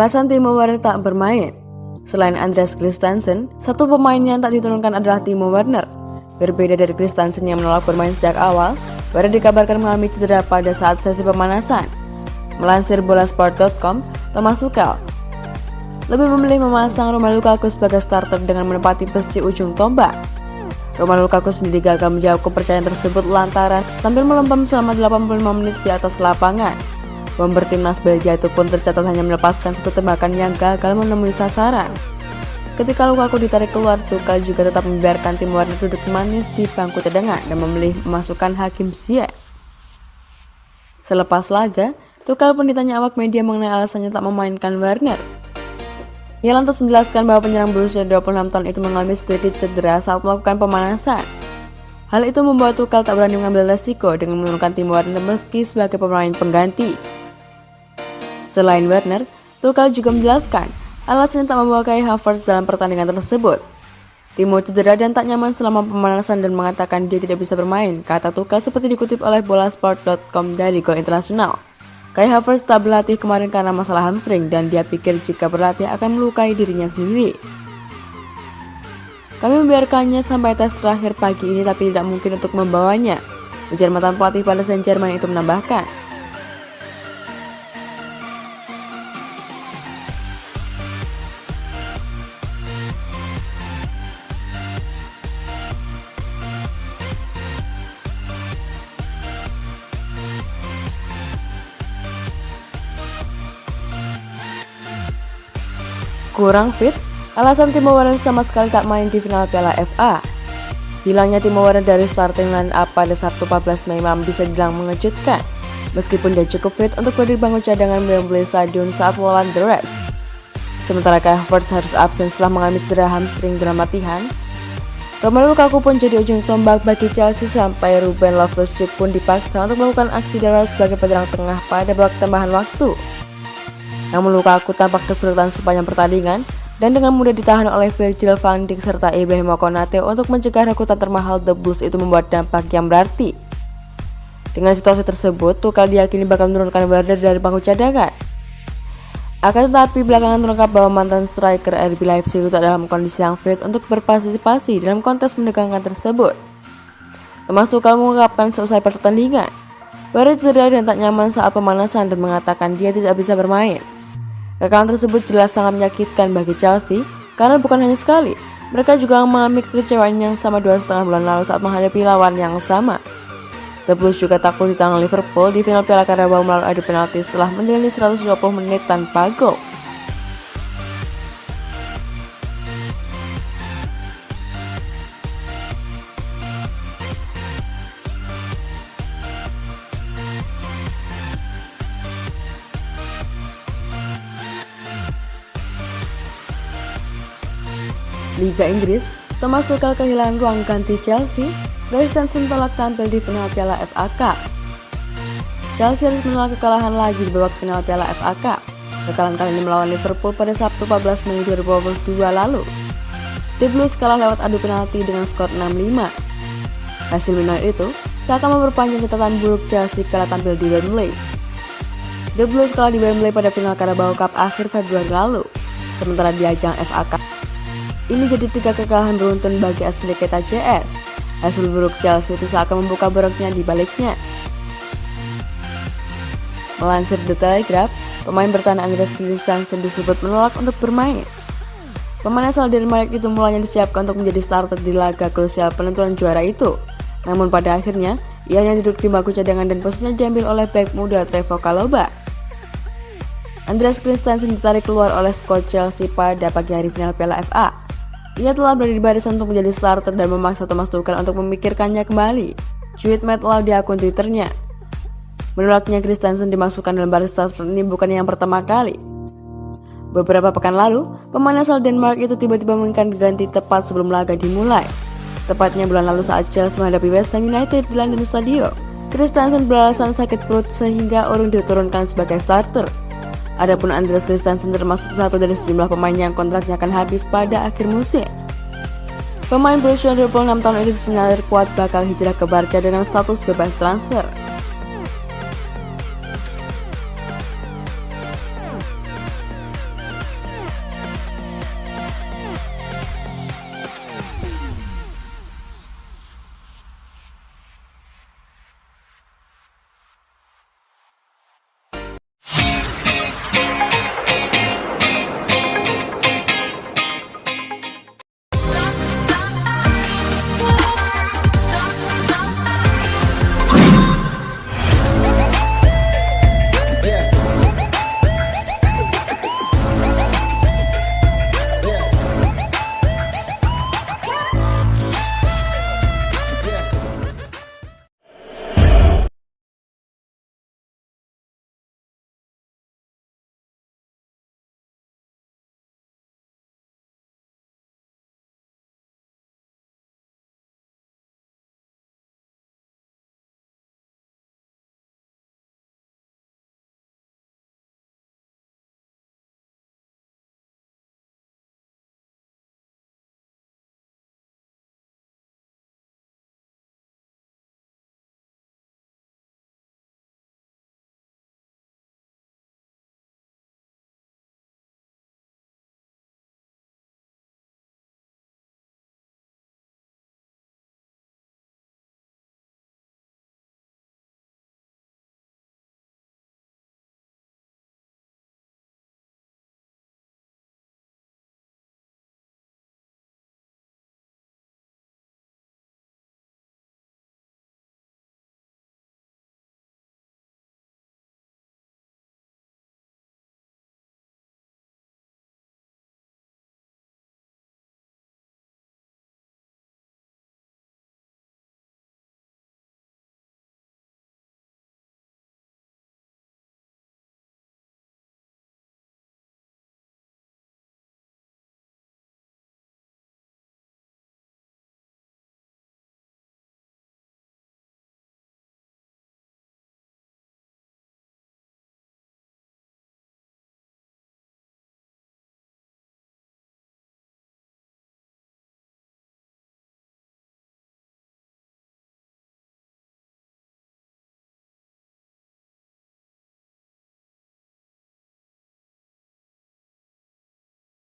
alasan Timo Werner tak bermain. Selain Andreas Christensen, satu pemain yang tak diturunkan adalah Timo Werner. Berbeda dari Christensen yang menolak bermain sejak awal, Werner dikabarkan mengalami cedera pada saat sesi pemanasan. Melansir bolasport.com, Thomas Tuchel lebih memilih memasang Romelu Lukaku sebagai starter dengan menempati posisi ujung tombak. Romelu Lukaku sendiri gagal menjawab kepercayaan tersebut lantaran tampil melempem selama 85 menit di atas lapangan. Bomber timnas Belgia itu pun tercatat hanya melepaskan satu tembakan yang gagal menemui sasaran. Ketika Lukaku ditarik keluar, Tuchel juga tetap membiarkan Timo Werner duduk manis di bangku cadangan dan memilih memasukkan Hakim Ziyech. Selepas laga, Tuchel pun ditanya awak media mengenai alasannya tak memainkan Werner. Ia lantas menjelaskan bahwa penyerang berusia 26 tahun itu mengalami sedikit cedera saat melakukan pemanasan. Hal itu membuat Tuchel tak berani mengambil resiko dengan menurunkan Timo Werner meski sebagai pemain pengganti. Selain Werner, Tuchel juga menjelaskan alasannya tak membawa Kai Havertz dalam pertandingan tersebut. Timo cedera dan tak nyaman selama pemanasan dan mengatakan dia tidak bisa bermain, kata Tuchel seperti dikutip oleh bolasport.com dari Gol Internasional. Kai Havertz tak berlatih kemarin karena masalah hamstring dan dia pikir jika berlatih akan melukai dirinya sendiri. Kami membiarkannya sampai tes terakhir pagi ini tapi tidak mungkin untuk membawanya, ujar mantan pelatih Paris Saint-Germain itu menambahkan. Kurang fit, alasan Timo Werner sama sekali tak main di final Piala FA. Hilangnya Timo Werner dari starting line up pada Sabtu 14 Mei malam bisa dibilang mengejutkan, meskipun dia cukup fit untuk berdiri bangku cadangan Wembley Stadium saat melawan The Reds. Sementara Kai Havertz harus absen setelah mengalami cedera hamstring dalam latihan. Romelu Lukaku pun jadi ujung tombak bagi Chelsea sampai Ruben Loftus-Cheek pun dipaksa untuk melakukan aksi darurat sebagai penyerang tengah pada babak tambahan waktu. Namun Lukaku tampak kesulitan sepanjang pertandingan dan dengan mudah ditahan oleh Virgil van Dijk serta Ibrahim Konate untuk mencegah rekrutan termahal The Blues itu membuat dampak yang berarti. Dengan situasi tersebut, Tuchel diyakini bakal menurunkan Werner dari bangku cadangan. Akan tetapi belakangan terungkap bahwa mantan striker RB Leipzig itu tak dalam kondisi yang fit untuk berpartisipasi dalam kontes menegangkan tersebut. Thomas Tuchel mengungkapkan seusai pertandingan, Werner cedera dan tak nyaman saat pemanasan dan mengatakan dia tidak bisa bermain. Kekalahan tersebut jelas sangat menyakitkan bagi Chelsea karena bukan hanya sekali, mereka juga mengalami kekecewaan yang sama 2,5 bulan lalu saat menghadapi lawan yang sama. The Blues juga takluk di tangan Liverpool di final Piala Carabao melalui adu penalti setelah menjalani 120 menit tanpa gol. Liga Inggris, Thomas Tuchel kehilangan ruang ganti Chelsea. Christensen tolak tampil di final Piala FA Cup. Chelsea harus menelan kekalahan lagi di babak final Piala FA Cup. Kekalahan kali ini melawan Liverpool pada Sabtu 14 Mei 2022 lalu. The Blues kalah lewat adu penalti dengan skor 6-5. Hasil minor itu seakan memperpanjang catatan buruk Chelsea kala tampil di Wembley. The Blues kalah di Wembley pada final Carabao Cup akhir Februari lalu. Sementara di ajang FA Cup ini jadi 3 kekalahan beruntun bagi Azpilicueta CS. Hasil buruk Chelsea itu seakan membuka boroknya di baliknya. Melansir The Telegraph, pemain bertahan Andreas Christensen disebut menolak untuk bermain. Pemain asal Denmark itu mulanya disiapkan untuk menjadi starter di laga krusial penentuan juara itu. Namun pada akhirnya, ia hanya duduk di bangku cadangan dan posisinya diambil oleh bek muda Trevoh Chalobah. Andreas Christensen ditarik keluar oleh skuad Chelsea pada pagi hari final Piala FA. Ia telah berada di barisan untuk menjadi starter dan memaksa Thomas Tuchel untuk memikirkannya kembali. Tweet Matt Law di akun Twitternya. Menolaknya Christensen dimasukkan dalam baris starter ini bukan yang pertama kali. Beberapa pekan lalu, pemain asal Denmark itu tiba-tiba menginginkan ganti tepat sebelum laga dimulai. Tepatnya bulan lalu saat Chelsea menghadapi West Ham United di London Stadium, Christensen beralasan sakit perut sehingga urung diturunkan sebagai starter. Adapun Andreas Christensen termasuk satu dari sejumlah pemain yang kontraknya akan habis pada akhir musim. Pemain berusia 26 tahun itu disinyalir kuat bakal hijrah ke Barca dengan status bebas transfer.